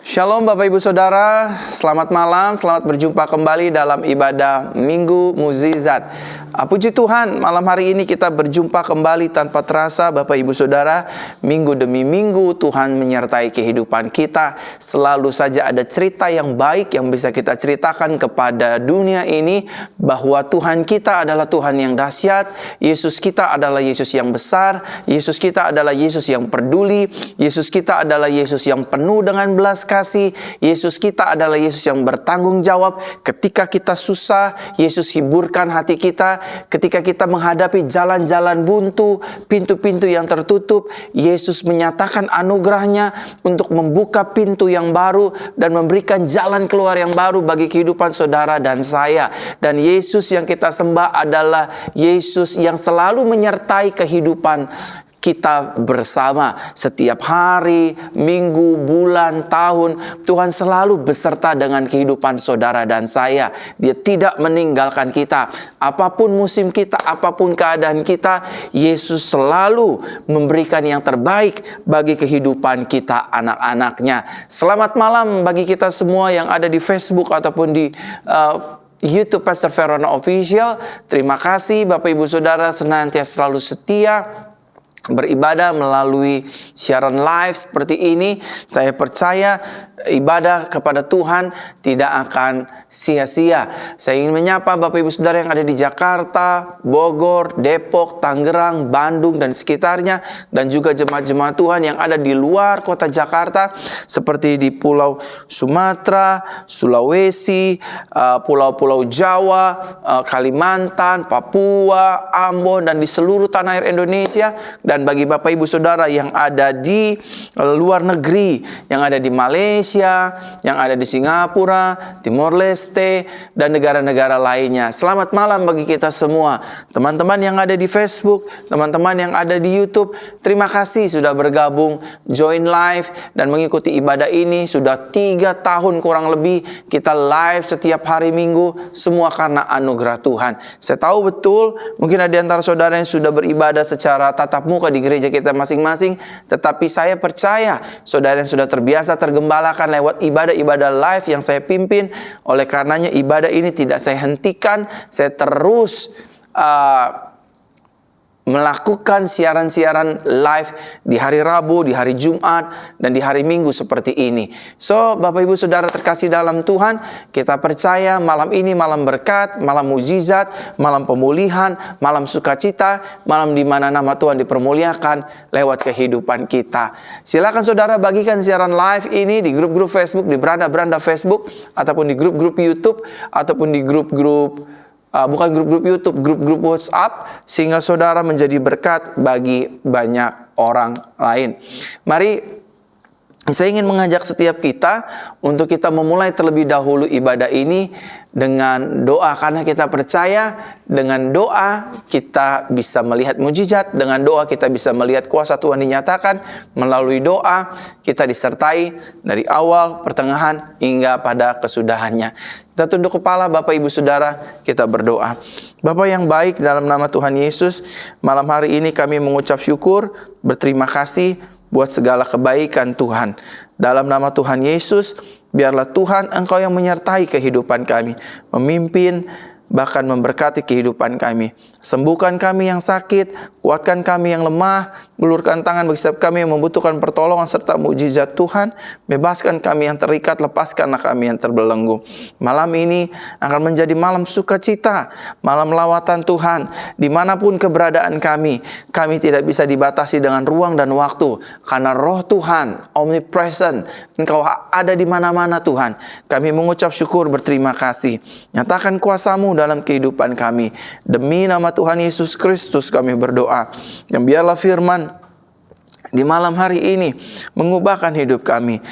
Shalom Bapak Ibu Saudara, selamat malam, selamat berjumpa kembali dalam ibadah Minggu Mukjizat. Puji Tuhan, malam hari ini kita berjumpa kembali tanpa terasa Bapak Ibu Saudara. Minggu demi minggu Tuhan menyertai kehidupan kita. Selalu saja ada cerita yang baik yang bisa kita ceritakan kepada dunia ini, bahwa Tuhan kita adalah Tuhan yang dahsyat, Yesus kita adalah Yesus yang besar, Yesus kita adalah Yesus yang peduli, Yesus kita adalah Yesus yang penuh dengan belas kasih, Yesus kita adalah Yesus yang bertanggung jawab. Ketika kita susah, Yesus hiburkan hati kita. Ketika kita menghadapi jalan-jalan buntu, pintu-pintu yang tertutup, Yesus menyatakan anugerahnya untuk membuka pintu yang baru dan memberikan jalan keluar yang baru bagi kehidupan saudara dan saya. Dan Yesus yang kita sembah adalah Yesus yang selalu menyertai kehidupan kita bersama. Setiap hari, minggu, bulan, tahun, Tuhan selalu beserta dengan kehidupan saudara dan saya. Dia tidak meninggalkan kita. Apapun musim kita, apapun keadaan kita, Yesus selalu memberikan yang terbaik bagi kehidupan kita, anak-anaknya. Selamat malam bagi kita semua yang ada di Facebook ataupun di YouTube Pastor Verona Official. Terima kasih Bapak Ibu Saudara senantiasa selalu setia beribadah melalui siaran live seperti ini. Saya percaya ibadah kepada Tuhan tidak akan sia-sia. Saya ingin menyapa Bapak Ibu Saudara yang ada di Jakarta, Bogor, Depok, Tangerang, Bandung dan sekitarnya, dan juga jemaat-jemaat Tuhan yang ada di luar kota Jakarta seperti di Pulau Sumatera, Sulawesi, Pulau-Pulau Jawa, Kalimantan, Papua, Ambon, dan di seluruh tanah air Indonesia. Dan bagi Bapak Ibu Saudara yang ada di luar negeri, yang ada di Malaysia, yang ada di Singapura, Timor Leste, dan negara-negara lainnya, selamat malam bagi kita semua. Teman-teman yang ada di Facebook, teman-teman yang ada di YouTube, terima kasih sudah bergabung, join live, dan mengikuti ibadah ini. Sudah 3 tahun kurang lebih kita live setiap hari Minggu, semua karena anugerah Tuhan. Saya tahu betul, mungkin ada di antara saudara yang sudah beribadah secara tatap muka di gereja kita masing-masing, tetapi saya percaya saudara yang sudah terbiasa tergembalakan lewat ibadah-ibadah live yang saya pimpin. Oleh karenanya ibadah ini tidak saya hentikan, saya terus melakukan siaran-siaran live di hari Rabu, di hari Jumat, dan di hari Minggu seperti ini. So, Bapak Ibu Saudara terkasih dalam Tuhan, kita percaya malam ini malam berkat, malam mukjizat, malam pemulihan, malam sukacita, malam di mana nama Tuhan dipermuliakan lewat kehidupan kita. Silakan saudara bagikan siaran live ini di grup-grup Facebook, di beranda-beranda Facebook, ataupun di grup-grup YouTube, ataupun di grup-grup bukan grup-grup YouTube, grup-grup WhatsApp, sehingga saudara menjadi berkat bagi banyak orang lain. Mari, saya ingin mengajak setiap kita untuk kita memulai terlebih dahulu ibadah ini dengan doa, karena kita percaya dengan doa kita bisa melihat mujizat, dengan doa kita bisa melihat kuasa Tuhan dinyatakan, melalui doa kita disertai dari awal, pertengahan, hingga pada kesudahannya. Kita tunduk kepala Bapak Ibu Saudara, kita berdoa. Bapa yang baik, dalam nama Tuhan Yesus, malam hari ini kami mengucap syukur, berterima kasih buat segala kebaikan Tuhan. Dalam nama Tuhan Yesus, biarlah Tuhan Engkau yang menyertai kehidupan kami, memimpin, bahkan memberkati kehidupan kami. Sembuhkan kami yang sakit, kuatkan kami yang lemah, ulurkan tangan bagi setiap kami yang membutuhkan pertolongan serta mukjizat Tuhan. Bebaskan kami yang terikat, lepaskanlah kami yang terbelenggu. Malam ini akan menjadi malam sukacita, malam lawatan Tuhan. Dimanapun keberadaan kami tidak bisa dibatasi dengan ruang dan waktu, karena Roh Tuhan omnipresent, Engkau ada di mana-mana Tuhan. Kami mengucap syukur, berterima kasih. Nyatakan kuasa-Mu dalam kehidupan kami. Demi nama Tuhan Yesus Kristus kami berdoa. Yang biarlah firman di malam hari ini mengubahkan hidup kami,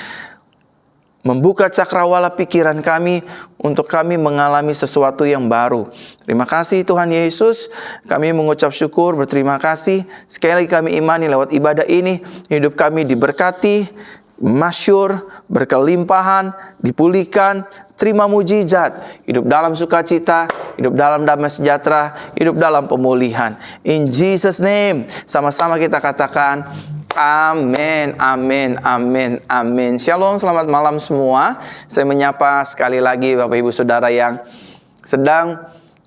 membuka cakrawala pikiran kami untuk kami mengalami sesuatu yang baru. Terima kasih Tuhan Yesus, kami mengucap syukur, berterima kasih. Sekali lagi kami imani lewat ibadah ini, hidup kami diberkati, masyur, berkelimpahan, dipulihkan, terima mujizat, hidup dalam sukacita, hidup dalam damai sejahtera, hidup dalam pemulihan. In Jesus name, sama-sama kita katakan Amin, amin, amin, amin. Shalom, selamat malam semua. Saya menyapa sekali lagi Bapak Ibu Saudara yang sedang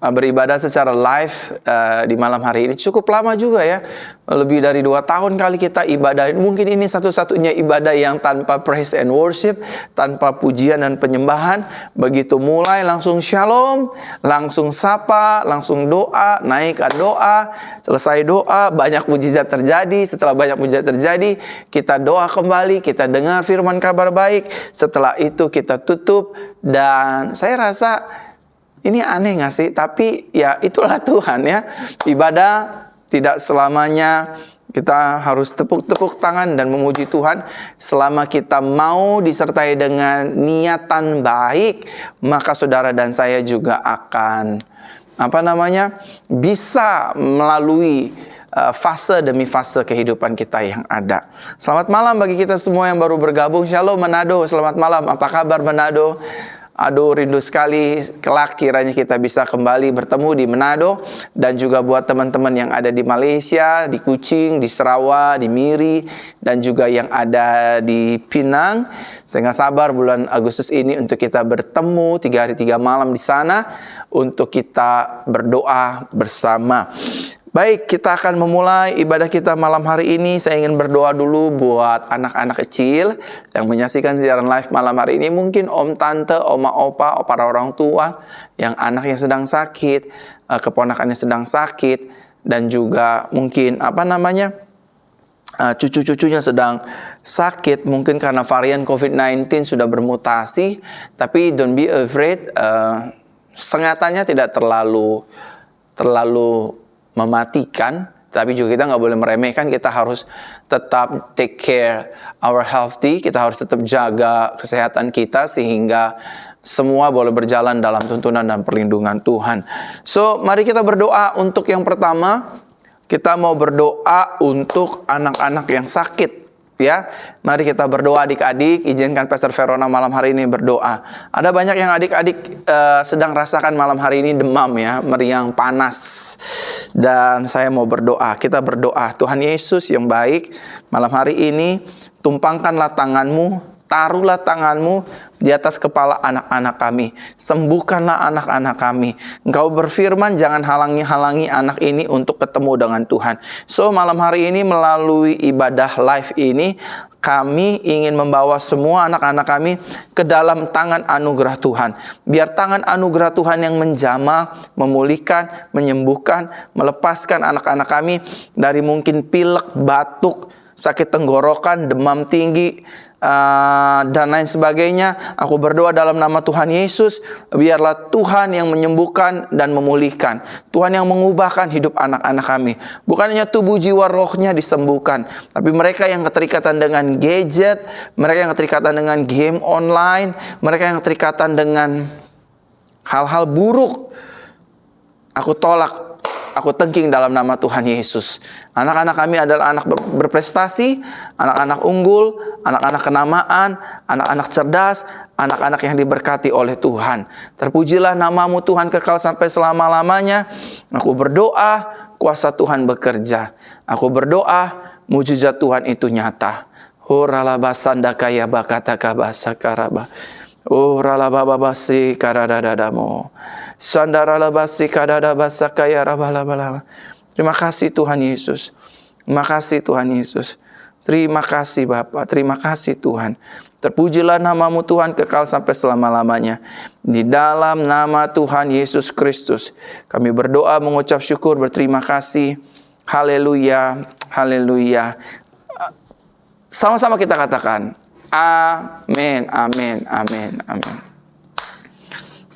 beribadah secara live di malam hari ini. Cukup lama juga ya, lebih dari 2 tahun kali kita ibadah. Mungkin ini satu-satunya ibadah yang tanpa praise and worship, tanpa pujian dan penyembahan. Begitu mulai langsung shalom, langsung sapa, langsung doa, naikkan doa. Selesai doa, banyak mujizat terjadi. Setelah banyak mujizat terjadi, kita doa kembali, kita dengar firman kabar baik. Setelah itu kita tutup, dan saya rasa ini aneh gak sih? Tapi ya itulah Tuhan ya. Ibadah tidak selamanya kita harus tepuk-tepuk tangan dan memuji Tuhan. Selama kita mau disertai dengan niatan baik, maka saudara dan saya juga akan bisa melalui fase demi fase kehidupan kita yang ada. Selamat malam bagi kita semua yang baru bergabung. Shalom Manado, selamat malam. Apa kabar Manado? Aduh, rindu sekali kelak kiranya kita bisa kembali bertemu di Manado. Dan juga buat teman-teman yang ada di Malaysia, di Kuching, di Sarawak, di Miri, dan juga yang ada di Penang. Saya nggak sabar bulan Agustus ini untuk kita bertemu 3 hari 3 malam di sana untuk kita berdoa bersama. Baik, kita akan memulai ibadah kita malam hari ini. Saya ingin berdoa dulu buat anak-anak kecil yang menyaksikan siaran live malam hari ini. Mungkin om, tante, oma, opa, para orang tua yang anaknya sedang sakit, keponakannya sedang sakit, dan juga mungkin cucu-cucunya sedang sakit. Mungkin karena varian COVID-19 sudah bermutasi. Tapi don't be afraid, sengatannya tidak terlalu mematikan, tapi juga kita nggak boleh meremehkan. Kita harus tetap take care our healthy. Kita harus tetap jaga kesehatan kita sehingga semua boleh berjalan dalam tuntunan dan perlindungan Tuhan. So, mari kita berdoa untuk yang pertama. Kita mau berdoa untuk anak-anak yang sakit. Ya, mari kita berdoa adik-adik. Izinkan Pastor Verona malam hari ini berdoa. Ada banyak yang adik-adik sedang rasakan malam hari ini demam ya, meriang, panas. Dan saya mau berdoa. Kita berdoa. Tuhan Yesus yang baik, malam hari ini tumpangkanlah tanganmu, taruhlah tanganmu di atas kepala anak-anak kami. Sembuhkanlah anak-anak kami. Engkau berfirman, jangan halangi anak ini untuk ketemu dengan Tuhan. So, malam hari ini melalui ibadah live ini, kami ingin membawa semua anak-anak kami ke dalam tangan anugerah Tuhan. Biar tangan anugerah Tuhan yang menjamah, memulihkan, menyembuhkan, melepaskan anak-anak kami dari mungkin pilek, batuk, sakit tenggorokan, demam tinggi, dan lain sebagainya. Aku berdoa dalam nama Tuhan Yesus, biarlah Tuhan yang menyembuhkan dan memulihkan. Tuhan yang mengubahkan hidup anak-anak kami. Bukan hanya tubuh, jiwa, rohnya disembuhkan, tapi mereka yang keterikatan dengan gadget, mereka yang keterikatan dengan game online, mereka yang keterikatan dengan hal-hal buruk, aku tolak. Aku tengking dalam nama Tuhan Yesus. Anak-anak kami adalah anak berprestasi, anak-anak unggul, anak-anak kenamaan, anak-anak cerdas, anak-anak yang diberkati oleh Tuhan. Terpujilah namamu Tuhan kekal sampai selama-lamanya. Aku berdoa, kuasa Tuhan bekerja. Aku berdoa, mujizat Tuhan itu nyata. Horalabasandakaya bakatakabasakaraba. Ralabababasi karadadadamo. Sandaralabasi kadadabasakaya rabalabala. Terima kasih Tuhan Yesus. Terima kasih Tuhan Yesus. Terima kasih Bapa. Terima kasih Tuhan. Terpujilah namamu Tuhan kekal sampai selama-lamanya. Di dalam nama Tuhan Yesus Kristus, kami berdoa, mengucap syukur, berterima kasih. Haleluya. Haleluya. Sama-sama kita katakan. Amin, amin, amin, amin.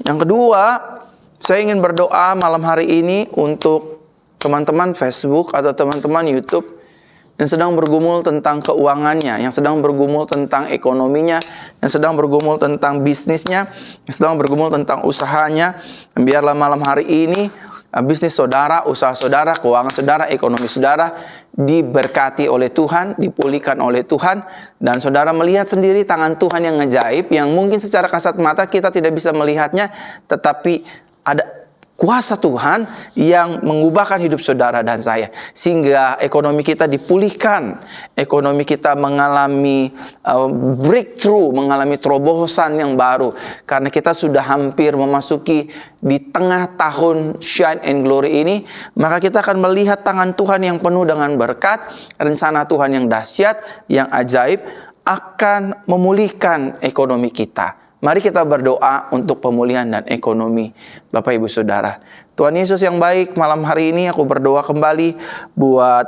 Yang kedua, saya ingin berdoa malam hari ini untuk teman-teman Facebook atau teman-teman YouTube yang sedang bergumul tentang keuangannya, yang sedang bergumul tentang ekonominya, yang sedang bergumul tentang bisnisnya, yang sedang bergumul tentang usahanya. Dan biarlah malam hari ini bisnis saudara, usaha saudara, keuangan saudara, ekonomi saudara diberkati oleh Tuhan, dipulihkan oleh Tuhan, dan saudara melihat sendiri tangan Tuhan yang ngejaib, yang mungkin secara kasat mata kita tidak bisa melihatnya, tetapi kuasa Tuhan yang mengubahkan hidup saudara dan saya, sehingga ekonomi kita dipulihkan, ekonomi kita mengalami breakthrough, mengalami terobosan yang baru, karena kita sudah hampir memasuki di tengah tahun Shine and Glory ini. Maka kita akan melihat tangan Tuhan yang penuh dengan berkat, rencana Tuhan yang dahsyat, yang ajaib akan memulihkan ekonomi kita. Mari kita berdoa untuk pemulihan dan ekonomi, Bapak Ibu Saudara. Tuhan Yesus yang baik, malam hari ini aku berdoa kembali buat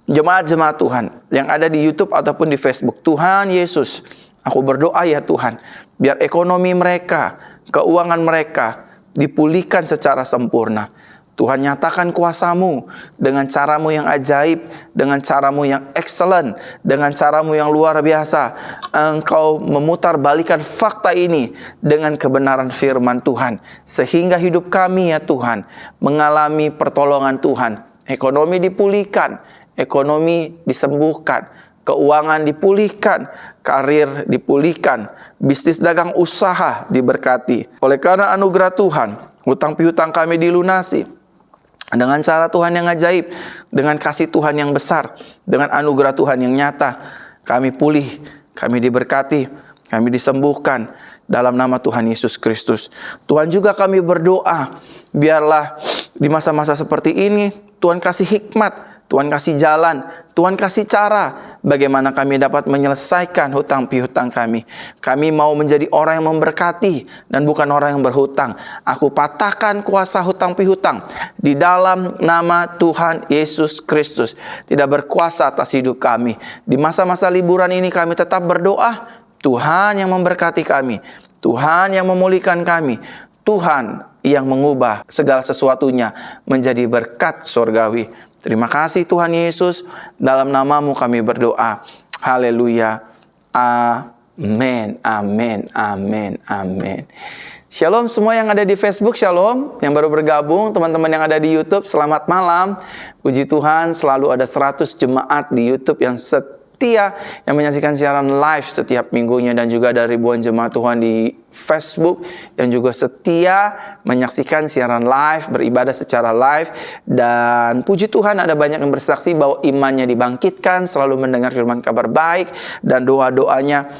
jemaat-jemaat Tuhan yang ada di YouTube ataupun di Facebook. Tuhan Yesus, aku berdoa ya Tuhan, biar ekonomi mereka, keuangan mereka dipulihkan secara sempurna. Tuhan, nyatakan kuasa-Mu dengan cara-Mu yang ajaib, dengan cara-Mu yang excellent, dengan cara-Mu yang luar biasa. Engkau memutarbalikkan fakta ini dengan kebenaran firman Tuhan, sehingga hidup kami ya Tuhan mengalami pertolongan Tuhan. Ekonomi dipulihkan, ekonomi disembuhkan, keuangan dipulihkan, karir dipulihkan, bisnis dagang usaha diberkati. Oleh karena anugerah Tuhan, hutang piutang kami dilunasi dengan cara Tuhan yang ajaib, dengan kasih Tuhan yang besar, dengan anugerah Tuhan yang nyata. Kami pulih, kami diberkati, kami disembuhkan dalam nama Tuhan Yesus Kristus. Tuhan, juga kami berdoa, biarlah di masa-masa seperti ini Tuhan kasih hikmat, Tuhan kasih jalan, Tuhan kasih cara bagaimana kami dapat menyelesaikan hutang piutang kami. Kami mau menjadi orang yang memberkati dan bukan orang yang berhutang. Aku patahkan kuasa hutang piutang di dalam nama Tuhan Yesus Kristus. Tidak berkuasa atas hidup kami. Di masa-masa liburan ini kami tetap berdoa, Tuhan yang memberkati kami, Tuhan yang memulihkan kami, Tuhan yang mengubah segala sesuatunya menjadi berkat surgawi. Terima kasih Tuhan Yesus, dalam nama-Mu kami berdoa. Haleluya. Amin, amin, amin, amin. Shalom semua yang ada di Facebook, shalom. Yang baru bergabung, teman-teman yang ada di YouTube, selamat malam. Puji Tuhan, selalu ada 100 jemaat di YouTube yang setia, yang menyaksikan siaran live setiap minggunya. Dan juga ada ribuan jemaat Tuhan di Facebook yang juga setia menyaksikan siaran live, beribadah secara live. Dan puji Tuhan, ada banyak yang bersaksi bahwa imannya dibangkitkan, selalu mendengar firman kabar baik, dan doa-doanya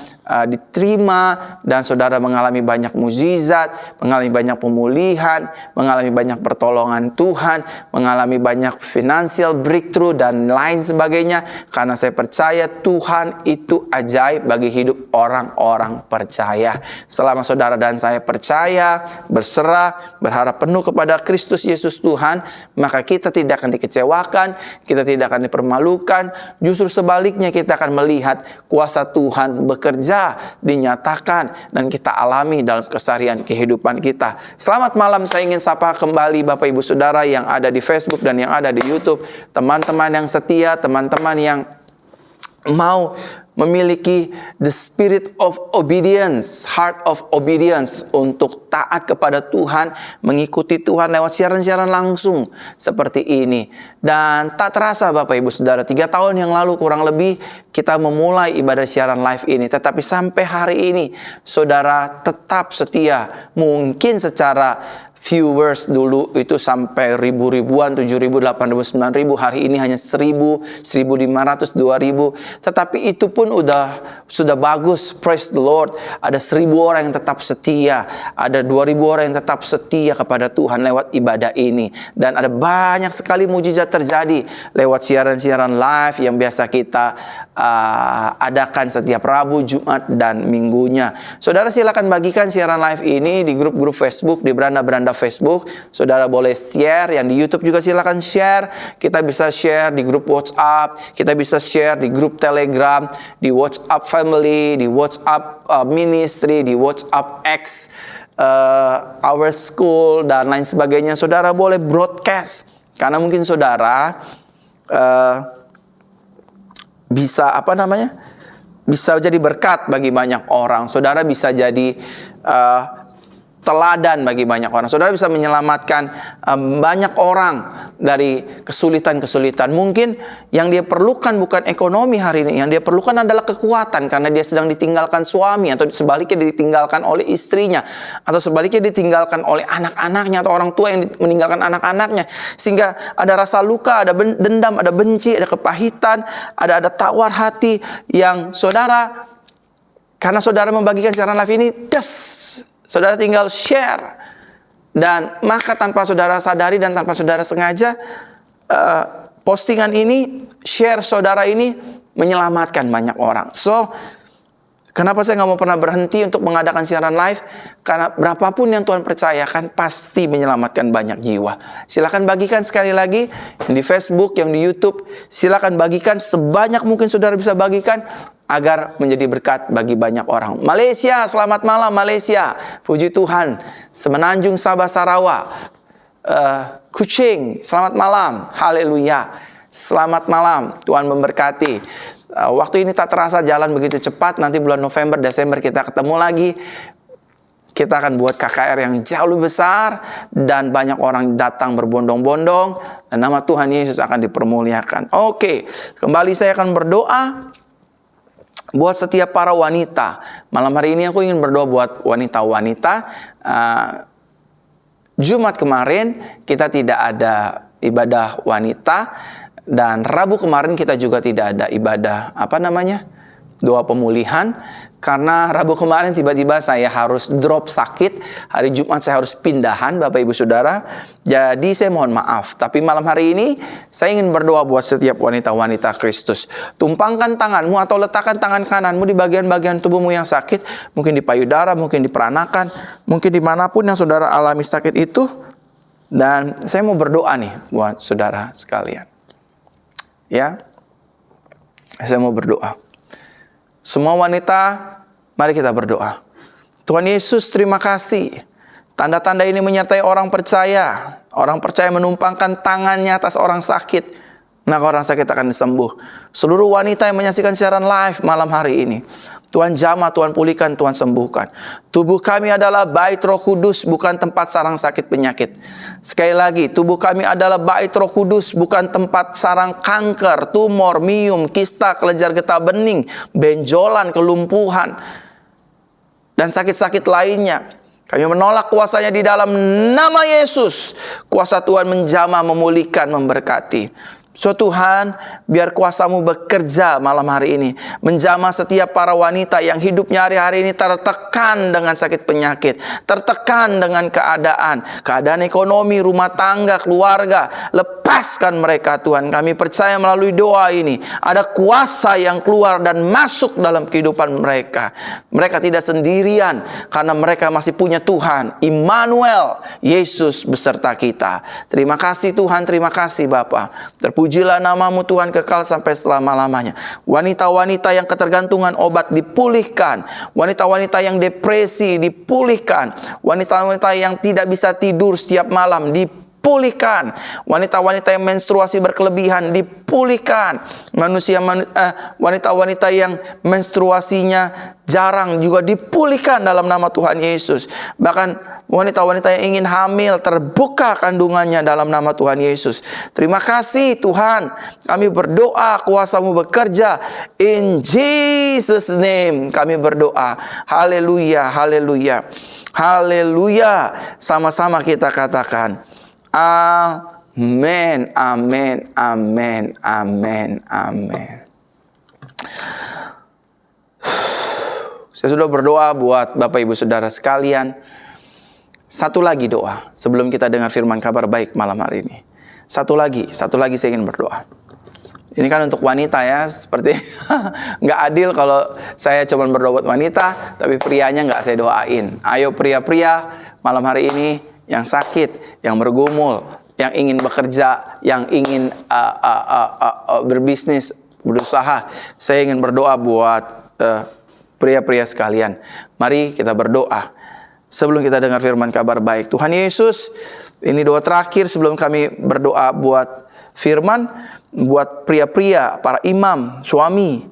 diterima, dan saudara mengalami banyak mukjizat, mengalami banyak pemulihan, mengalami banyak pertolongan Tuhan, mengalami banyak financial breakthrough dan lain sebagainya. Karena saya percaya Tuhan itu ajaib bagi hidup orang-orang percaya. Selama saudara dan saya percaya, berserah, berharap penuh kepada Kristus Yesus Tuhan, maka kita tidak akan dikecewakan, kita tidak akan dipermalukan. Justru sebaliknya, kita akan melihat kuasa Tuhan bekerja, dinyatakan, dan kita alami dalam keseharian kehidupan kita. Selamat malam, saya ingin sapa kembali Bapak Ibu Saudara yang ada di Facebook dan yang ada di YouTube. Teman-teman yang setia, teman-teman yang mau memiliki the spirit of obedience, heart of obedience, untuk taat kepada Tuhan, mengikuti Tuhan lewat siaran-siaran langsung seperti ini. Dan tak terasa Bapak Ibu Saudara, 3 tahun yang lalu kurang lebih kita memulai ibadah siaran live ini. Tetapi sampai hari ini saudara tetap setia. Mungkin secara viewers dulu itu sampai ribu-ribuan, 7.000, 8.000, 9.000. Hari ini hanya 1.000, 1.500, 2.000. Tetapi itu pun sudah bagus, praise the Lord. Ada 1.000 orang yang tetap setia, ada 2.000 orang yang tetap setia kepada Tuhan lewat ibadah ini. Dan ada banyak sekali mujizat terjadi lewat siaran-siaran live yang biasa kita adakan setiap Rabu, Jumat, dan Minggunya. Saudara silakan bagikan siaran live ini di grup-grup Facebook, di beranda-beranda Facebook. Saudara boleh share, yang di YouTube juga silakan share. Kita bisa share di grup WhatsApp, kita bisa share di grup Telegram, di WhatsApp Family, di WhatsApp Ministry, di WhatsApp X, Our School, dan lain sebagainya. Saudara boleh broadcast, karena mungkin saudara bisa bisa jadi berkat bagi banyak orang. Saudara bisa jadi teladan bagi banyak orang. Saudara bisa menyelamatkan banyak orang dari kesulitan-kesulitan. Mungkin yang dia perlukan bukan ekonomi hari ini, yang dia perlukan adalah kekuatan karena dia sedang ditinggalkan suami, atau sebaliknya ditinggalkan oleh istrinya, atau sebaliknya ditinggalkan oleh anak-anaknya, atau orang tua yang meninggalkan anak-anaknya, sehingga ada rasa luka, ada dendam, ada benci, ada kepahitan, ada tawar hati yang saudara, karena saudara membagikan siaran live ini, saudara tinggal share, dan maka tanpa saudara sadari dan tanpa saudara sengaja, postingan ini, share saudara ini menyelamatkan banyak orang. So, kenapa saya nggak mau pernah berhenti untuk mengadakan siaran live? Karena berapapun yang Tuhan percayakan pasti menyelamatkan banyak jiwa. Silakan bagikan sekali lagi yang di Facebook, yang di YouTube. Silakan bagikan sebanyak mungkin saudara bisa bagikan agar menjadi berkat bagi banyak orang. Malaysia, selamat malam Malaysia. Puji Tuhan. Semenanjung Sabah Sarawak, Kuching, selamat malam. Haleluya. Selamat malam. Tuhan memberkati. Waktu ini tak terasa jalan begitu cepat. Nanti bulan November, Desember kita ketemu lagi. Kita akan buat KKR yang jauh lebih besar, dan banyak orang datang berbondong-bondong, dan nama Tuhan Yesus akan dipermuliakan. Oke, kembali saya akan berdoa buat setiap para wanita. Malam hari ini aku ingin berdoa buat wanita-wanita. Jumat kemarin kita tidak ada ibadah wanita, dan Rabu kemarin kita juga tidak ada ibadah doa pemulihan. Karena Rabu kemarin tiba-tiba saya harus drop sakit. Hari Jumat saya harus pindahan, Bapak Ibu Saudara. Jadi saya mohon maaf. Tapi malam hari ini saya ingin berdoa buat setiap wanita-wanita Kristus. Tumpangkan tanganmu atau letakkan tangan kananmu di bagian-bagian tubuhmu yang sakit. Mungkin di payudara, mungkin di peranakan, mungkin dimanapun yang saudara alami sakit itu. Dan saya mau berdoa nih buat saudara sekalian. Ya, saya mau berdoa. Semua wanita, mari kita berdoa. Tuhan Yesus, terima kasih. Tanda-tanda ini menyertai orang percaya. Orang percaya menumpangkan tangannya atas orang sakit, maka orang sakit akan sembuh. Seluruh wanita yang menyaksikan siaran live malam hari ini, Tuhan jamah, Tuhan pulihkan, Tuhan sembuhkan. Tubuh kami adalah bait Roh Kudus, bukan tempat sarang sakit penyakit. Sekali lagi, tubuh kami adalah bait Roh Kudus, bukan tempat sarang kanker, tumor, miom, kista, kelenjar getah bening, benjolan, kelumpuhan, dan sakit-sakit lainnya. Kami menolak kuasanya di dalam nama Yesus. Kuasa Tuhan menjamah, memulihkan, memberkati. So Tuhan, biar kuasa-Mu bekerja malam hari ini, menjamah setiap para wanita yang hidupnya hari-hari ini tertekan dengan sakit penyakit, tertekan dengan keadaan ekonomi, rumah tangga, keluarga. Lepaskan mereka Tuhan. Kami percaya melalui doa ini ada kuasa yang keluar dan masuk dalam kehidupan mereka. Mereka tidak sendirian karena mereka masih punya Tuhan, Immanuel, Yesus beserta kita. Terima kasih Tuhan, terima kasih Bapa. Terpujilah nama-Mu Tuhan kekal sampai selama-lamanya. Wanita-wanita yang ketergantungan obat dipulihkan. Wanita-wanita yang depresi dipulihkan. Wanita-wanita yang tidak bisa tidur setiap malam dipulihkan. Wanita-wanita yang menstruasi berkelebihan dipulihkan. Wanita-wanita yang menstruasinya jarang juga dipulihkan dalam nama Tuhan Yesus. Bahkan wanita-wanita yang ingin hamil terbuka kandungannya dalam nama Tuhan Yesus. Terima kasih Tuhan. Kami berdoa kuasa-Mu bekerja. In Jesus name kami berdoa. Haleluya, haleluya, haleluya. Sama-sama kita katakan amin, amin, amin, amin, amin. Saya sudah berdoa buat Bapak Ibu Saudara sekalian. Satu lagi doa sebelum kita dengar firman kabar baik malam hari ini. Satu lagi saya ingin berdoa. Ini kan untuk wanita ya, seperti nggak adil kalau saya cuma berdoa buat wanita, tapi prianya nggak saya doain. Ayo pria-pria malam hari ini yang sakit, yang bergumul, yang ingin bekerja, yang ingin berbisnis, berusaha. Saya ingin berdoa buat pria-pria sekalian. Mari kita berdoa sebelum kita dengar firman kabar baik. Tuhan Yesus, ini doa terakhir sebelum kami berdoa buat firman, buat pria-pria, para imam, suami,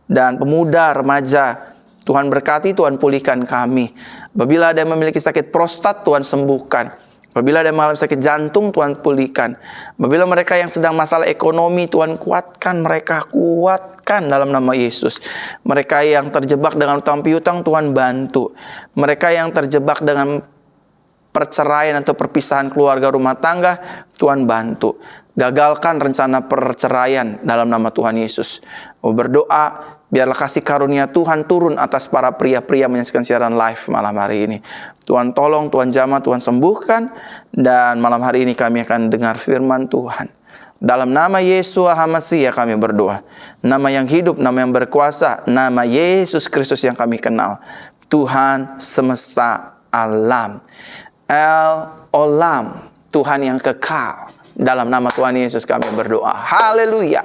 dan pemuda, remaja. Tuhan berkati, Tuhan pulihkan kami. Apabila ada yang memiliki sakit prostat, Tuhan sembuhkan. Apabila ada yang mengalami sakit jantung, Tuhan pulihkan. Apabila mereka yang sedang masalah ekonomi, Tuhan kuatkan mereka, kuatkan dalam nama Yesus. Mereka yang terjebak dengan utang piutang, Tuhan bantu. Mereka yang terjebak dengan perceraian atau perpisahan keluarga rumah tangga, Tuhan bantu. Gagalkan rencana perceraian dalam nama Tuhan Yesus. Berdoa, biarlah kasih karunia Tuhan turun atas para pria-pria menyaksikan siaran live malam hari ini. Tuhan tolong, Tuhan jamah, Tuhan sembuhkan. Dan malam hari ini kami akan dengar firman Tuhan. Dalam nama Yesua HaMasiah kami berdoa. Nama yang hidup, nama yang berkuasa, nama Yesus Kristus yang kami kenal. Tuhan semesta alam. El Olam, Tuhan yang kekal. Dalam nama Tuhan Yesus kami berdoa. Haleluya.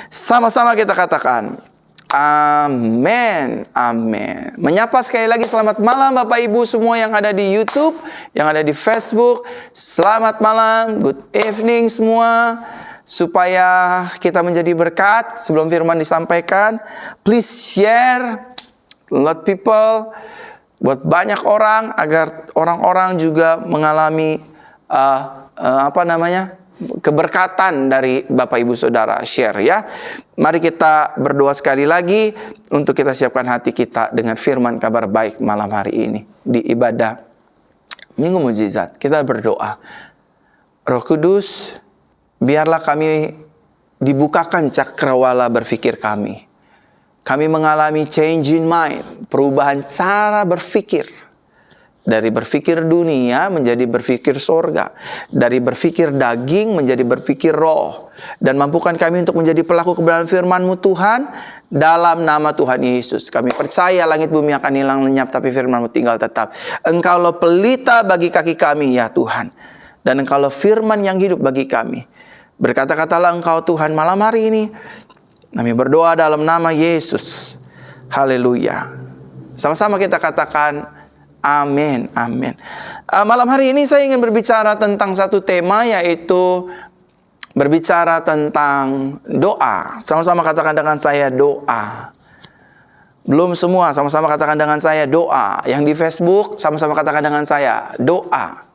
Sama-sama kita katakan, amin, amin. Menyapa sekali lagi selamat malam Bapak Ibu semua yang ada di YouTube, yang ada di Facebook. Selamat malam, good evening semua. Supaya kita menjadi berkat sebelum firman disampaikan, please share, let people, buat banyak orang agar orang-orang juga mengalami keberkatan dari Bapak Ibu Saudara. Share ya. Mari kita berdoa sekali lagi untuk kita siapkan hati kita dengan firman kabar baik malam hari ini di ibadah Minggu Mujizat. Kita berdoa, Roh Kudus, biarlah kami dibukakan cakrawala berpikir kami. Kami mengalami change in mind, perubahan cara berpikir. Dari berpikir dunia menjadi berpikir sorga. Dari berpikir daging menjadi berpikir roh. Dan mampukan kami untuk menjadi pelaku kebenaran firman-Mu Tuhan. Dalam nama Tuhan Yesus. Kami percaya langit bumi akan hilang lenyap, tapi firman-Mu tinggal tetap. Engkaulah pelita bagi kaki kami ya Tuhan. Dan Engkaulah firman yang hidup bagi kami. Berkata-katalah Engkau Tuhan malam hari ini. Kami berdoa dalam nama Yesus. Haleluya. Sama-sama kita katakan, amin, amin. Malam hari ini saya ingin berbicara tentang satu tema, yaitu berbicara tentang doa. Sama-sama katakan dengan saya, doa. Belum semua, sama-sama katakan dengan saya, doa. Yang di Facebook, sama-sama katakan dengan saya, doa.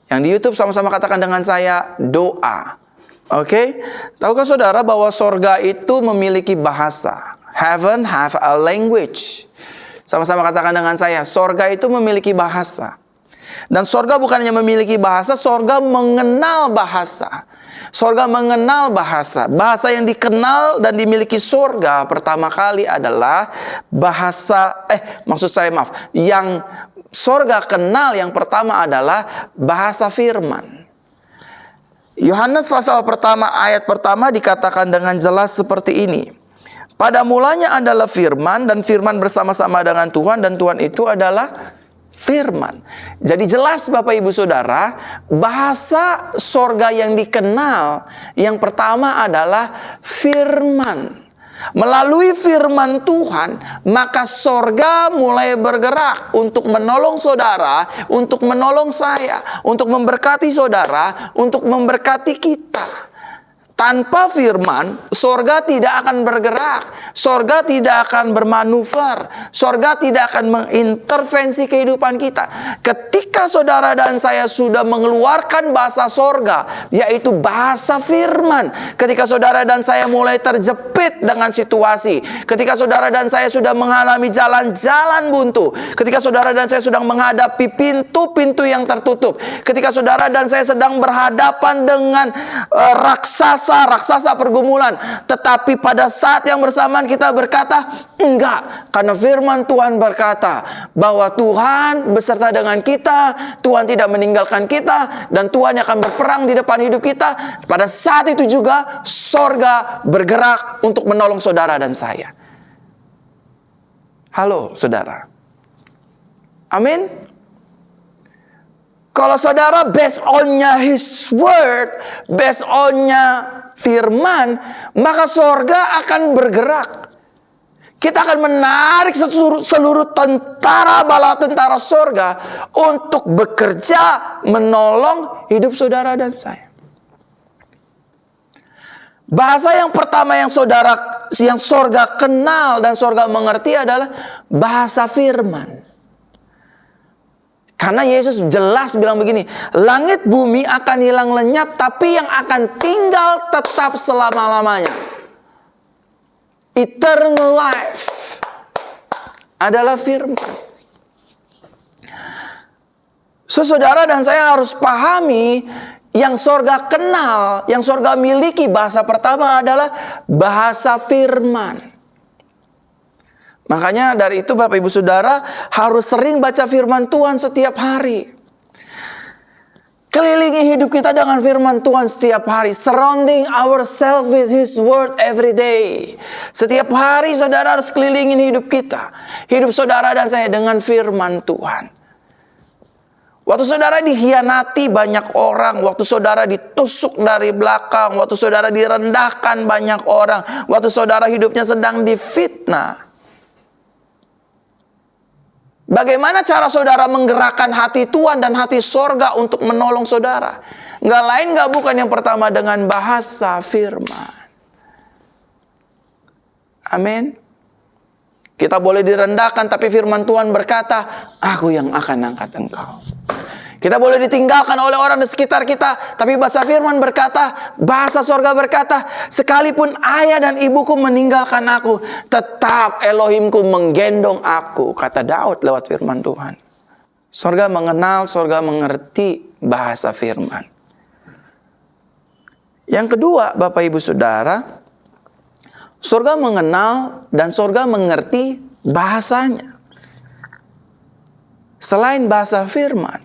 Yang di YouTube, sama-sama katakan dengan saya, doa. Oke? Tahukah saudara bahwa sorga itu memiliki bahasa? Heaven have a language. Sama-sama katakan dengan saya, sorga itu memiliki bahasa. Dan sorga bukan hanya memiliki bahasa, sorga mengenal bahasa. Sorga mengenal bahasa. Bahasa yang dikenal dan dimiliki sorga pertama kali adalah yang sorga kenal yang pertama adalah bahasa firman. Yohanes pasal pertama ayat pertama dikatakan dengan jelas seperti ini. Pada mulanya adalah firman, dan firman bersama-sama dengan Tuhan, dan Tuhan itu adalah firman. Jadi jelas Bapak Ibu Saudara, bahasa sorga yang dikenal yang pertama adalah firman. Melalui firman Tuhan, maka sorga mulai bergerak untuk menolong saudara, untuk menolong saya, untuk memberkati saudara, untuk memberkati kita. Tanpa firman, sorga tidak akan bergerak. Sorga tidak akan bermanuver. Sorga tidak akan mengintervensi kehidupan kita. Ketika saudara dan saya sudah mengeluarkan bahasa sorga, yaitu bahasa firman. Ketika saudara dan saya mulai terjepit dengan situasi. Ketika saudara dan saya sudah mengalami jalan-jalan buntu. Ketika saudara dan saya sedang menghadapi pintu-pintu yang tertutup. Ketika saudara dan saya sedang berhadapan dengan raksasa pergumulan. Tetapi pada saat yang bersamaan kita berkata, enggak. Karena firman Tuhan berkata bahwa Tuhan beserta dengan kita. Tuhan tidak meninggalkan kita. Dan Tuhan yang akan berperang di depan hidup kita. Pada saat itu juga sorga bergerak untuk menolong saudara dan saya. Halo saudara. Amin. Kalau saudara based on-nya His Word, based on-nya firman, maka sorga akan bergerak. Kita akan menarik seluruh tentara bala tentara sorga untuk bekerja menolong hidup saudara dan saya. Bahasa yang pertama yang sorga kenal dan sorga mengerti adalah bahasa firman. Karena Yesus jelas bilang begini, langit bumi akan hilang lenyap, tapi yang akan tinggal tetap selama-lamanya, eternal life, adalah firman. So, saudara dan saya harus pahami, yang sorga kenal, yang sorga miliki, bahasa pertama adalah bahasa firman. Makanya dari itu Bapak Ibu Saudara harus sering baca firman Tuhan setiap hari. Kelilingi hidup kita dengan firman Tuhan setiap hari. Surrounding ourselves with His word every day. Setiap hari saudara harus kelilingin hidup kita. Hidup saudara dan saya dengan firman Tuhan. Waktu saudara dikhianati banyak orang, waktu saudara ditusuk dari belakang, waktu saudara direndahkan banyak orang, waktu saudara hidupnya sedang difitnah. Bagaimana cara saudara menggerakkan hati Tuhan dan hati sorga untuk menolong saudara? Nggak lain nggak bukan yang pertama dengan bahasa firman. Amin. Kita boleh direndahkan, tapi firman Tuhan berkata, aku yang akan angkat engkau. Kita boleh ditinggalkan oleh orang di sekitar kita, tapi bahasa firman berkata, bahasa sorga berkata, sekalipun ayah dan ibuku meninggalkan aku, tetap Elohimku menggendong aku. Kata Daud lewat firman Tuhan. Sorga mengenal, sorga mengerti bahasa firman. Yang kedua, Bapak Ibu Saudara, sorga mengenal dan sorga mengerti bahasanya. Selain bahasa firman,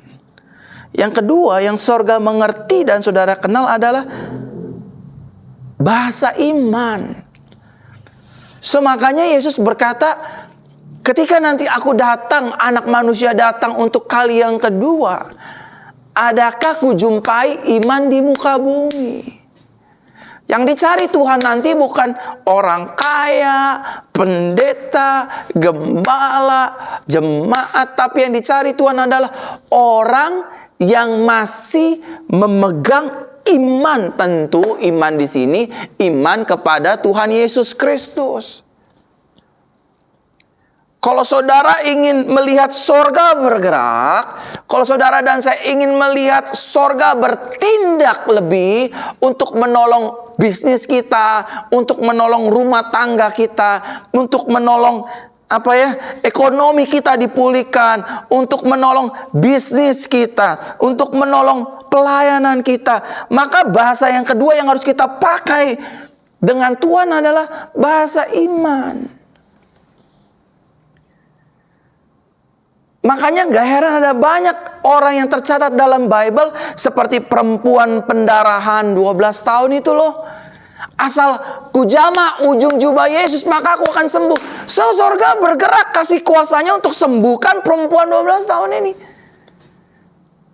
yang kedua yang sorga mengerti dan saudara kenal adalah bahasa iman. So makanya Yesus berkata, ketika nanti aku datang, anak manusia datang untuk kali yang kedua, adakah kujumpai iman di muka bumi? Yang dicari Tuhan nanti bukan orang kaya, pendeta, gembala, jemaat, tapi yang dicari Tuhan adalah orang yang masih memegang iman. Tentu iman di sini iman kepada Tuhan Yesus Kristus. Kalau saudara ingin melihat sorga bergerak, kalau saudara dan saya ingin melihat sorga bertindak lebih untuk menolong bisnis kita, untuk menolong rumah tangga kita, untuk menolong ekonomi kita dipulihkan, untuk menolong bisnis kita, untuk menolong pelayanan kita, maka bahasa yang kedua yang harus kita pakai dengan Tuhan adalah bahasa iman. Makanya gak heran ada banyak orang yang tercatat dalam Bible seperti perempuan pendarahan 12 tahun itu loh. Asal kujama ujung jubah Yesus maka aku akan sembuh. So sorga bergerak kasih kuasanya untuk sembuhkan perempuan 12 tahun ini.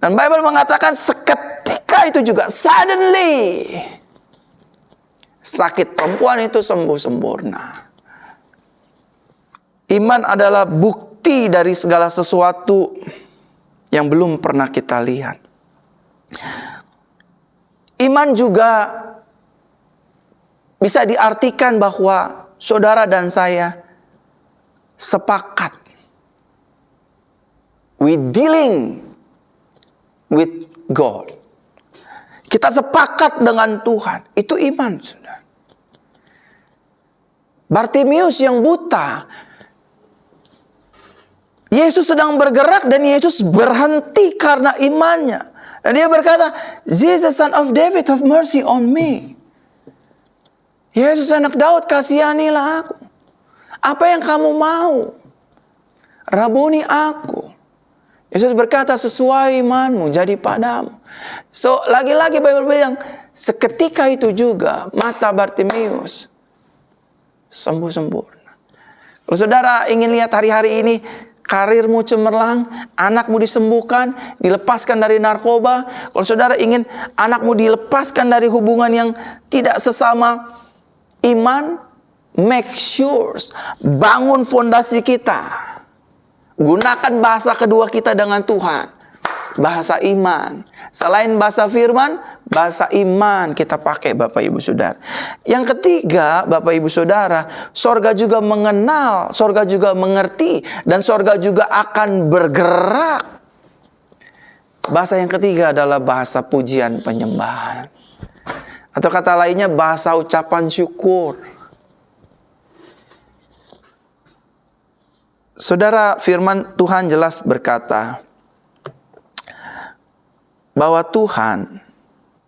Dan Bible mengatakan seketika itu juga suddenly sakit perempuan itu sembuh sempurna. Iman adalah bukti dari segala sesuatu yang belum pernah kita lihat. Iman juga bisa diartikan bahwa saudara dan saya sepakat. We dealing with God. Kita sepakat dengan Tuhan. Itu iman, saudara. Bartimius yang buta, Yesus sedang bergerak dan Yesus berhenti karena imannya. Dan dia berkata, Jesus son of David, have mercy on me. Yesus anak Daud, kasihanilah aku. Apa yang kamu mau? Rabuni aku. Yesus berkata, sesuai imanmu jadi padamu. So lagi-lagi Bible bilang, seketika itu juga mata Bartimius sembuh sempurna. Kalau saudara ingin lihat hari-hari ini karirmu cemerlang, anakmu disembuhkan, dilepaskan dari narkoba. Kalau saudara ingin anakmu dilepaskan dari hubungan yang tidak sesama iman, make sure bangun fondasi kita. Gunakan bahasa kedua kita dengan Tuhan. Bahasa iman. Selain bahasa firman, bahasa iman kita pakai Bapak Ibu Saudara. Yang ketiga, Bapak Ibu Saudara, sorga juga mengenal, sorga juga mengerti, dan sorga juga akan bergerak. Bahasa yang ketiga adalah bahasa pujian penyembahan. Atau kata lainnya bahasa ucapan syukur. Saudara, firman Tuhan jelas berkata bahwa Tuhan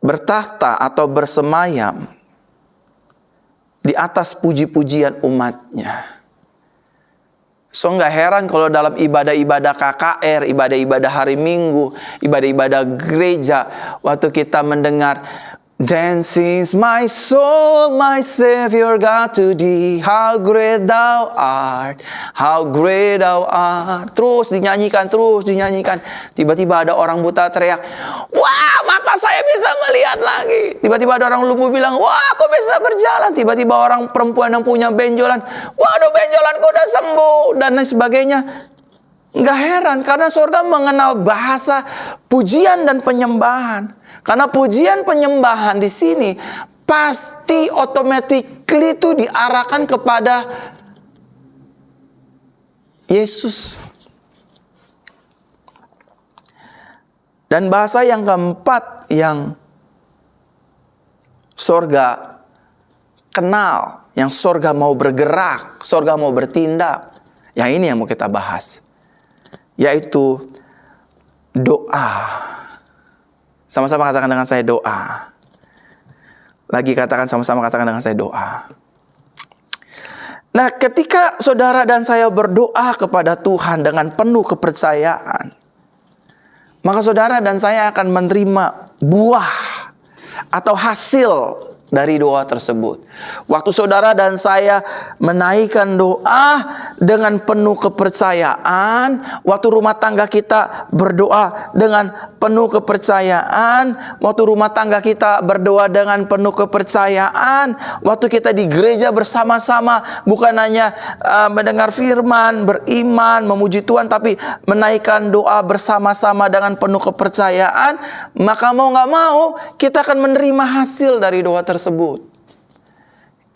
bertahta atau bersemayam di atas puji-pujian umatnya. So nggak heran kalau dalam ibadah-ibadah KKR, ibadah-ibadah hari Minggu, ibadah-ibadah gereja, waktu kita mendengar "Then sings my soul, my Savior God to thee, how great thou art, how great thou art." Terus dinyanyikan. Tiba-tiba ada orang buta teriak, "Wah, mata saya bisa melihat lagi." Tiba-tiba ada orang lumpuh bilang, "Wah, aku bisa berjalan." Tiba-tiba orang perempuan yang punya benjolan, "Waduh, benjolanku udah sembuh." Dan lain sebagainya. Nggak heran, karena surga mengenal bahasa pujian dan penyembahan. Karena pujian penyembahan di sini pasti automatically itu diarahkan kepada Yesus. Dan bahasa yang keempat yang surga kenal, yang surga mau bergerak, surga mau bertindak, yang ini yang mau kita bahas, yaitu doa. Sama-sama katakan dengan saya, doa. Lagi katakan, sama-sama katakan dengan saya, doa. Nah, ketika saudara dan saya berdoa kepada Tuhan dengan penuh kepercayaan, maka saudara dan saya akan menerima buah atau hasil dari doa tersebut. Waktu saudara dan saya menaikkan doa dengan penuh kepercayaan, waktu rumah tangga kita berdoa dengan penuh kepercayaan, waktu rumah tangga kita berdoa dengan penuh kepercayaan, waktu kita di gereja bersama-sama bukan hanya mendengar firman, beriman, memuji Tuhan, tapi menaikkan doa bersama-sama dengan penuh kepercayaan, maka mau nggak mau kita akan menerima hasil dari doa tersebut.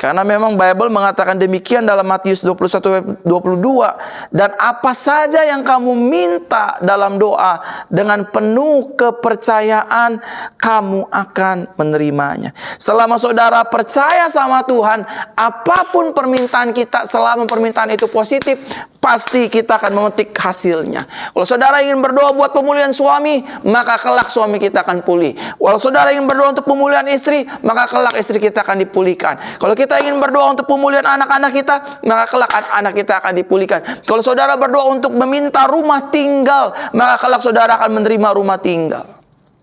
Karena memang Bible mengatakan demikian dalam Matius 21:22. Dan apa saja yang kamu minta dalam doa, dengan penuh kepercayaan kamu akan menerimanya. Selama saudara percaya sama Tuhan, apapun permintaan kita, selama permintaan itu positif, pasti kita akan memetik hasilnya. Kalau saudara ingin berdoa buat pemulihan suami, maka kelak suami kita akan pulih. Kalau saudara ingin berdoa untuk pemulihan istri, maka kelak istri kita akan dipulihkan. Kalau kita ingin berdoa untuk pemulihan anak-anak kita, maka kelak anak kita akan dipulihkan. Kalau saudara berdoa untuk meminta rumah tinggal, maka kelak saudara akan menerima rumah tinggal.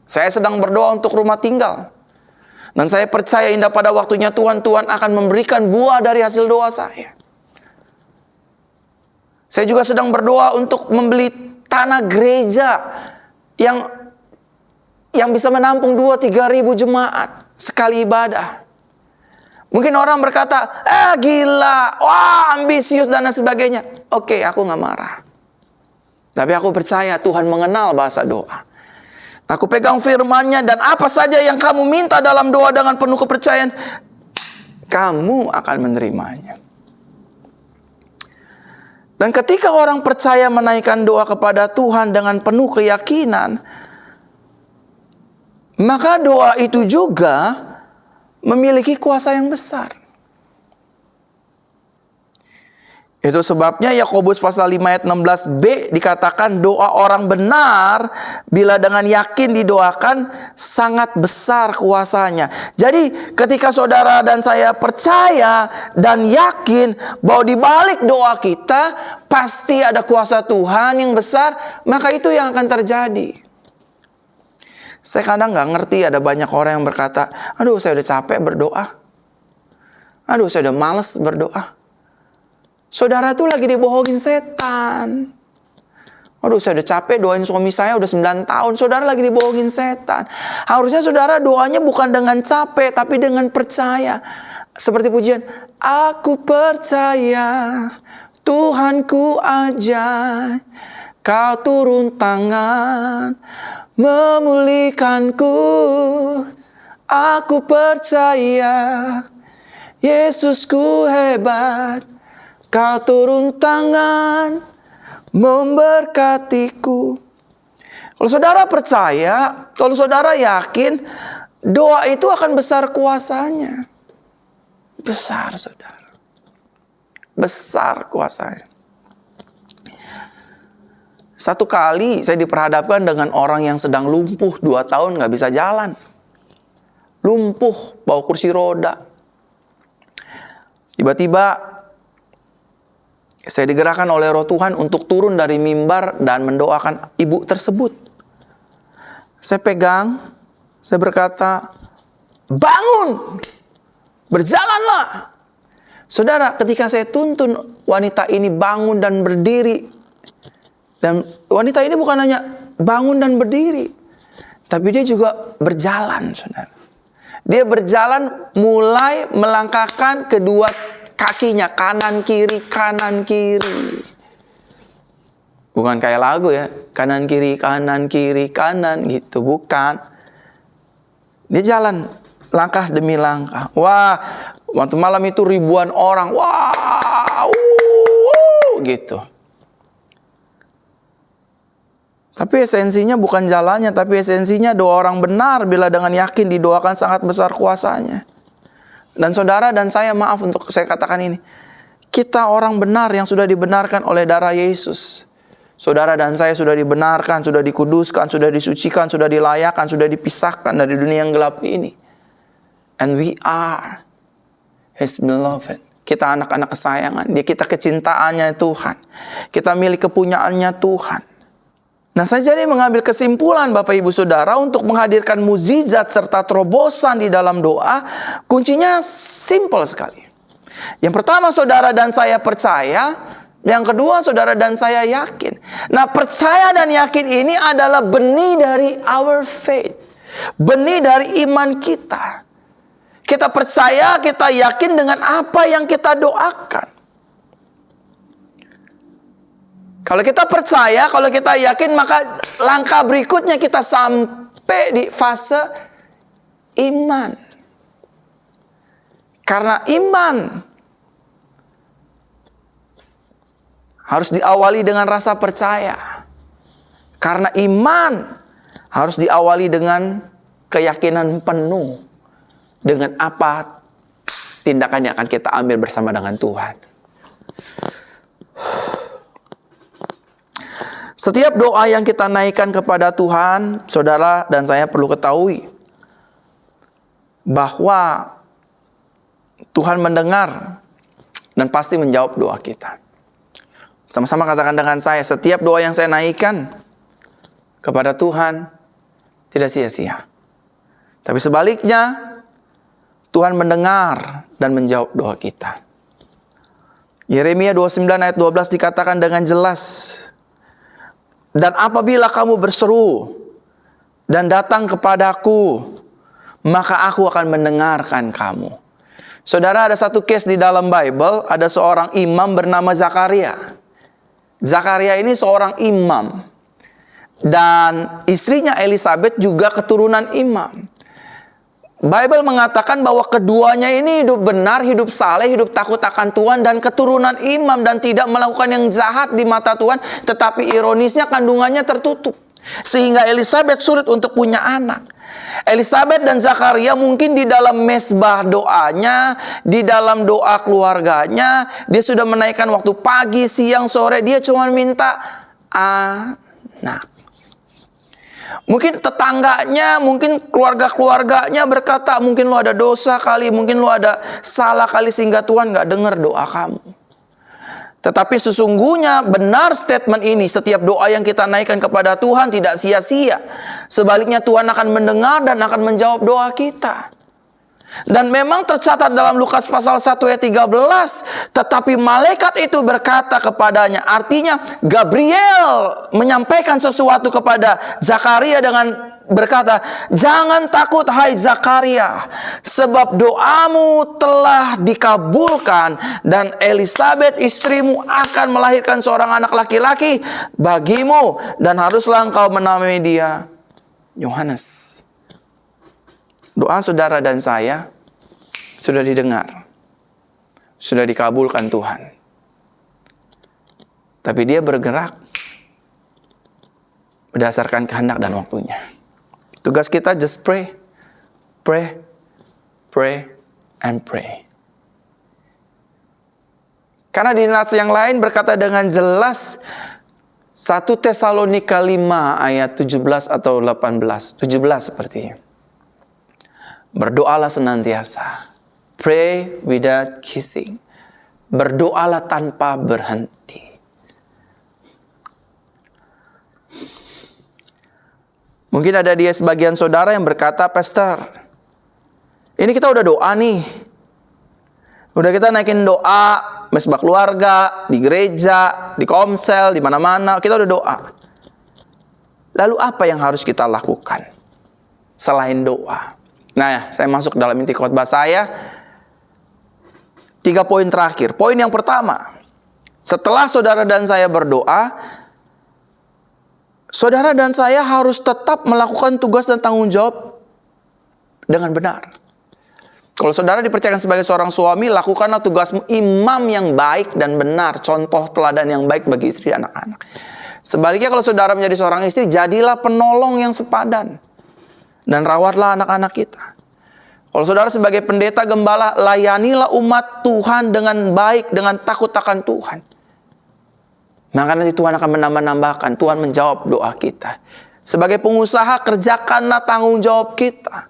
Saya sedang berdoa untuk rumah tinggal. Dan saya percaya indah pada waktunya Tuhan akan memberikan buah dari hasil doa saya. Saya juga sedang berdoa untuk membeli tanah gereja yang bisa menampung 2-3 ribu jemaat sekali ibadah. Mungkin orang berkata, gila, wah ambisius dan sebagainya. Oke, aku gak marah. Tapi aku percaya Tuhan mengenal bahasa doa. Aku pegang firman-Nya, dan apa saja yang kamu minta dalam doa dengan penuh kepercayaan, kamu akan menerimanya. Dan ketika orang percaya menaikkan doa kepada Tuhan dengan penuh keyakinan, maka doa itu juga memiliki kuasa yang besar. Itu sebabnya Yakobus pasal 5 ayat 16b dikatakan doa orang benar bila dengan yakin didoakan sangat besar kuasanya. Jadi ketika saudara dan saya percaya dan yakin bahwa di balik doa kita pasti ada kuasa Tuhan yang besar, maka itu yang akan terjadi. Saya kadang gak ngerti, ada banyak orang yang berkata, aduh saya udah capek berdoa, aduh saya udah males berdoa. Saudara tuh lagi dibohongin setan. Aduh saya udah capek doain suami saya udah 9 tahun. Saudara lagi dibohongin setan. Harusnya saudara doanya bukan dengan capek, tapi dengan percaya. Seperti pujian, aku percaya Tuhanku ajaib, Kau turun tangan memulihkanku. Aku percaya Yesusku hebat, Kau turun tangan memberkatiku. Kalau saudara percaya, kalau saudara yakin, doa itu akan besar kuasanya. Besar, saudara. Besar kuasanya. Satu kali saya diperhadapkan dengan orang yang sedang lumpuh 2 tahun gak bisa jalan. Lumpuh, bawa kursi roda. Tiba-tiba saya digerakkan oleh Roh Tuhan untuk turun dari mimbar dan mendoakan ibu tersebut. Saya pegang, saya berkata, bangun, berjalanlah. Saudara, ketika saya tuntun wanita ini bangun dan berdiri, dan wanita ini bukan hanya bangun dan berdiri, tapi dia juga berjalan, saudara. Dia berjalan mulai melangkahkan kedua kakinya, kanan kiri, kanan kiri. Bukan kayak lagu ya, kanan kiri, kanan kiri, kanan gitu, bukan. Dia jalan langkah demi langkah. Wah, waktu malam itu ribuan orang, wah, gitu. Tapi esensinya bukan jalannya, tapi esensinya doa orang benar bila dengan yakin didoakan sangat besar kuasanya. Dan saudara dan saya, maaf untuk saya katakan ini, kita orang benar yang sudah dibenarkan oleh darah Yesus. Saudara dan saya sudah dibenarkan, sudah dikuduskan, sudah disucikan, sudah dilayakkan, sudah dipisahkan dari dunia yang gelap ini. And we are His beloved. Kita anak-anak kesayangan. Kita kecintaannya Tuhan. Kita milik kepunyaannya Tuhan. Nah, saya jadi mengambil kesimpulan Bapak Ibu Saudara untuk menghadirkan mukjizat serta terobosan di dalam doa. Kuncinya simple sekali. Yang pertama, saudara dan saya percaya. Yang kedua, saudara dan saya yakin. Nah, percaya dan yakin ini adalah benih dari our faith. Benih dari iman kita. Kita percaya, kita yakin dengan apa yang kita doakan. Kalau kita percaya, kalau kita yakin, maka langkah berikutnya kita sampai di fase iman. Karena iman harus diawali dengan rasa percaya. Karena iman harus diawali dengan keyakinan penuh dengan apa tindakan yang akan kita ambil bersama dengan Tuhan. Setiap doa yang kita naikkan kepada Tuhan, saudara dan saya perlu ketahui bahwa Tuhan mendengar dan pasti menjawab doa kita. Sama-sama katakan dengan saya, setiap doa yang saya naikkan kepada Tuhan tidak sia-sia. Tapi sebaliknya, Tuhan mendengar dan menjawab doa kita. Yeremia 29 ayat 12 dikatakan dengan jelas, dan apabila kamu berseru dan datang kepadaku, maka aku akan mendengarkan kamu. Saudara, ada satu case di dalam Bible, ada seorang imam bernama Zakaria. Zakaria ini seorang imam. Dan istrinya Elizabeth juga keturunan imam. Bible mengatakan bahwa keduanya ini hidup benar, hidup saleh, hidup takut akan Tuhan, dan keturunan imam, dan tidak melakukan yang jahat di mata Tuhan. Tetapi ironisnya kandungannya tertutup, sehingga Elizabeth sulit untuk punya anak. Elizabeth dan Zakaria mungkin di dalam mesbah doanya, di dalam doa keluarganya, dia sudah menaikkan waktu pagi, siang, sore, dia cuma minta anak. Mungkin tetangganya, mungkin keluarga-keluarganya berkata, mungkin lu ada dosa kali, mungkin lu ada salah kali, sehingga Tuhan gak dengar doa kamu. Tetapi sesungguhnya benar statement ini, setiap doa yang kita naikkan kepada Tuhan tidak sia-sia. Sebaliknya Tuhan akan mendengar dan akan menjawab doa kita. Dan memang tercatat dalam Lukas pasal 1 ayat 13, tetapi malaikat itu berkata kepadanya, artinya Gabriel menyampaikan sesuatu kepada Zakaria dengan berkata, jangan takut hai Zakaria, sebab doamu telah dikabulkan, dan Elizabeth istrimu akan melahirkan seorang anak laki-laki bagimu, dan haruslah engkau menamai dia Yohanes. Doa saudara dan saya sudah didengar, sudah dikabulkan Tuhan. Tapi dia bergerak berdasarkan kehendak dan waktunya. Tugas kita just pray, pray, pray, and pray. Karena di nats yang lain berkata dengan jelas, 1 Tesalonika 5 ayat 17 atau 18, 17 sepertinya. Berdoalah senantiasa. Pray without ceasing. Berdoalah tanpa berhenti. Mungkin ada dia sebagian saudara yang berkata, Pastor, ini kita udah doa nih. Udah kita naikin doa, mesbah keluarga, di gereja, di komsel, di mana-mana, kita udah doa. Lalu apa yang harus kita lakukan selain doa? Nah, saya masuk dalam inti khotbah saya. 3 poin terakhir. Poin yang pertama, setelah saudara dan saya berdoa, saudara dan saya harus tetap melakukan tugas dan tanggung jawab dengan benar. Kalau saudara dipercayakan sebagai seorang suami, lakukanlah tugasmu imam yang baik dan benar, contoh teladan yang baik bagi istri dan anak-anak. Sebaliknya kalau saudara menjadi seorang istri, jadilah penolong yang sepadan dan rawatlah anak-anak kita. Kalau saudara sebagai pendeta gembala, layanilah umat Tuhan dengan baik, dengan takut akan Tuhan. Maka nanti Tuhan akan menambah-nambahkan, Tuhan menjawab doa kita. Sebagai pengusaha, kerjakanlah tanggung jawab kita.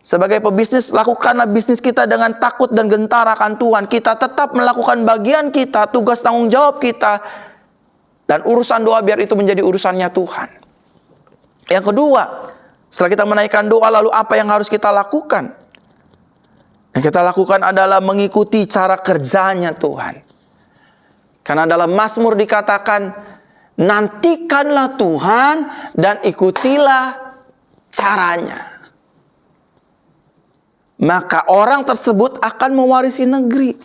Sebagai pebisnis, lakukanlah bisnis kita dengan takut dan gentar akan Tuhan. Kita tetap melakukan bagian kita, tugas tanggung jawab kita. Dan urusan doa biar itu menjadi urusannya Tuhan. Yang kedua, setelah kita menaikkan doa, lalu apa yang harus kita lakukan? Yang kita lakukan adalah mengikuti cara kerjanya Tuhan. Karena dalam Mazmur dikatakan, nantikanlah Tuhan dan ikutilah caranya. Maka orang tersebut akan mewarisi negeri.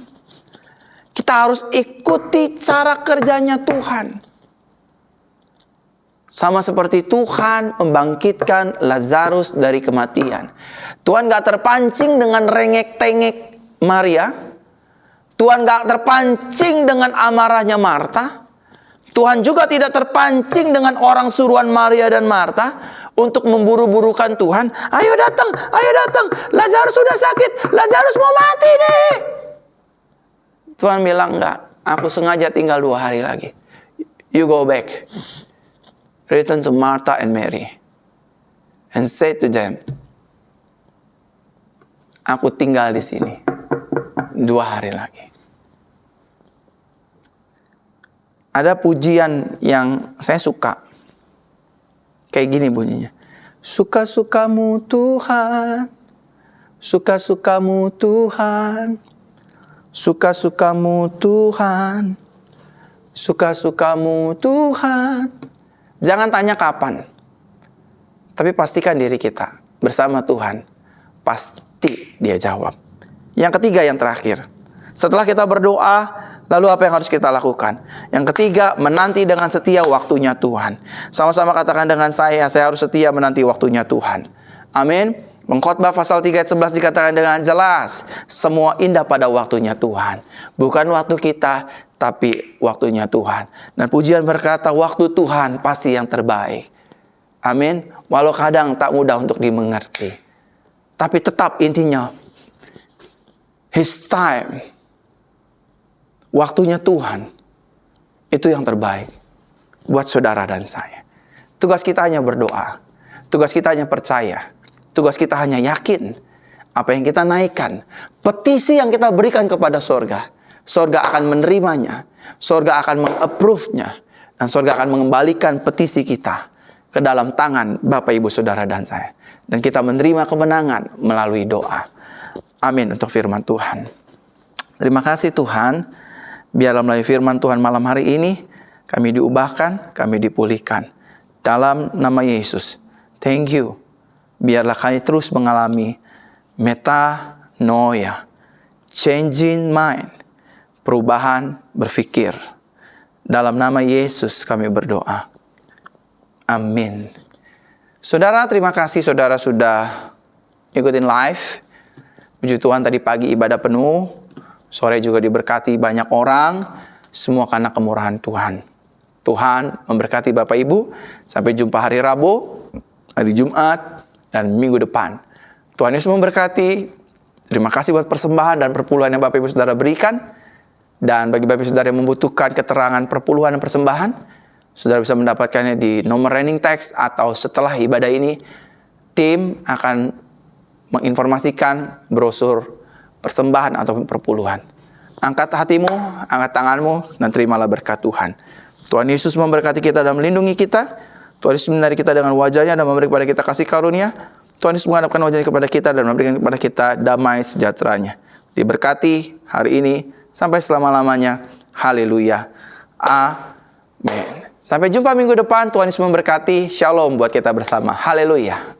Kita harus ikuti cara kerjanya Tuhan. Sama seperti Tuhan membangkitkan Lazarus dari kematian. Tuhan gak terpancing dengan rengek-tengek Maria. Tuhan gak terpancing dengan amarahnya Marta. Tuhan juga tidak terpancing dengan orang suruhan Maria dan Marta untuk memburu-burukan Tuhan. Ayo datang, Lazarus sudah sakit, Lazarus mau mati nih. Tuhan bilang enggak, aku sengaja tinggal 2 hari lagi. You go back. Return to Martha and Mary. And say to them, aku tinggal di sini 2 hari lagi. Ada pujian yang saya suka. Kayak gini bunyinya. Suka-sukamu Tuhan. Suka-sukamu Tuhan. Suka-sukamu Tuhan. Suka-sukamu Tuhan. Jangan tanya kapan. Tapi pastikan diri kita bersama Tuhan. Pasti Dia jawab. Yang ketiga, yang terakhir. Setelah kita berdoa, lalu apa yang harus kita lakukan? Yang ketiga, menanti dengan setia waktunya Tuhan. Sama-sama katakan dengan saya harus setia menanti waktunya Tuhan. Amin. Pengkhotbah pasal 3 ayat 11 dikatakan dengan jelas, semua indah pada waktunya Tuhan. Bukan waktu kita, tapi waktunya Tuhan. Dan pujian berkata, waktu Tuhan pasti yang terbaik. Amin. Walau kadang tak mudah untuk dimengerti. Tapi tetap intinya, His time, waktunya Tuhan, itu yang terbaik buat saudara dan saya. Tugas kita hanya berdoa. Tugas kita hanya percaya. Tugas kita hanya yakin apa yang kita naikkan. Petisi yang kita berikan kepada sorga. Sorga akan menerimanya. Sorga akan meng-approve-nya. Dan sorga akan mengembalikan petisi kita ke dalam tangan Bapak, Ibu, Saudara, dan saya. Dan kita menerima kemenangan melalui doa. Amin untuk firman Tuhan. Terima kasih Tuhan. Biarlah melalui firman Tuhan malam hari ini, kami diubahkan, kami dipulihkan. Dalam nama Yesus, thank you. Biarlah kami terus mengalami metanoia, changing mind, perubahan berpikir. Dalam nama Yesus kami berdoa. Amin. Saudara, terima kasih saudara sudah ikutin live. Puji Tuhan, tadi pagi ibadah penuh. Sore juga diberkati banyak orang. Semua karena kemurahan Tuhan. Tuhan memberkati Bapak Ibu. Sampai jumpa hari Rabu, hari Jumat, dan minggu depan. Tuhan Yesus memberkati. Terima kasih buat persembahan dan perpuluhan yang Bapak Ibu Saudara berikan. Dan bagi Bapak Ibu Saudara yang membutuhkan keterangan perpuluhan dan persembahan, Saudara bisa mendapatkannya di nomor rekening teks, atau setelah ibadah ini, tim akan menginformasikan brosur persembahan ataupun perpuluhan. Angkat hatimu, angkat tanganmu, dan terimalah berkat Tuhan. Tuhan Yesus memberkati kita dan melindungi kita. Tuhan Yesus menarik kita dengan wajahnya dan memberi kepada kita kasih karunia. Tuhan Yesus menghadapkan wajahnya kepada kita dan memberikan kepada kita damai sejahteranya. Diberkati hari ini sampai selama-lamanya. Haleluya. Amin. Sampai jumpa minggu depan. Tuhan Yesus memberkati. Shalom buat kita bersama. Haleluya.